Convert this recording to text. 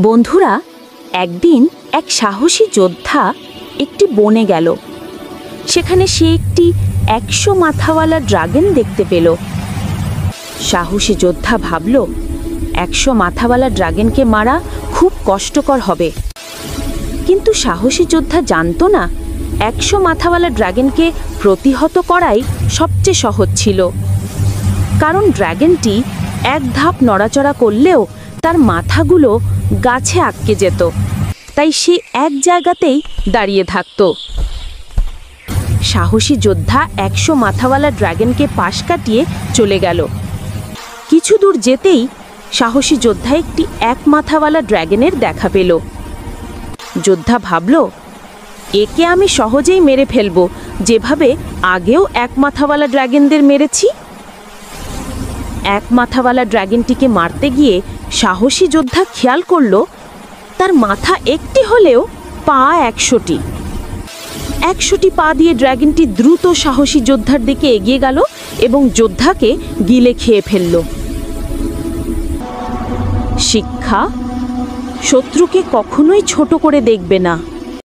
বন্ধুরা, একদিন এক সাহসী যোদ্ধা একটি বনে গেল। সেখানে সে একটি 100 মাথাওয়ালা ড্রাগন দেখতে পেল। সাহসী যোদ্ধা ভাবল, 100 মাথাওয়ালা ড্রাগনকে মারা খুব কষ্টকর হবে। কিন্তু সাহসী যোদ্ধা জানতো না, 100 মাথাওয়ালা ড্রাগনকে প্রতিহত করাই সবচেয়ে সহজ ছিল। কারণ ড্রাগনটি এক ধাপ নড়াচড়া করলেও তার মাথাগুলো গাছে আটকে যেত, তাই সে এক জায়গাতেই দাঁড়িয়ে থাকত। সাহসী যোদ্ধা 100 মাথাওয়ালা ড্রাগনকে পাশ কাটিয়ে চলে গেল। কিছু দূর যেতেই সাহসী যোদ্ধা একটি 1 মাথাওয়ালা ড্রাগনের দেখা পেল। যোদ্ধা ভাবল, একে আমি সহজেই মেরে ফেলব, যেভাবে আগেও 1 মাথাওয়ালা ড্রাগনদের মেরেছি। 1 মাথাওয়ালা ড্রাগনটিকে মারতে গিয়ে সাহসী যোদ্ধা খেয়াল করল, তার মাথা একটি হলেও পা 100টি। 100টি পা দিয়ে ড্রাগনটি দ্রুত সাহসী যোদ্ধার দিকে এগিয়ে গেল এবং যোদ্ধাকে গিলে খেয়ে ফেলল। শিক্ষা: শত্রুকে কখনোই ছোট করে দেখবে না।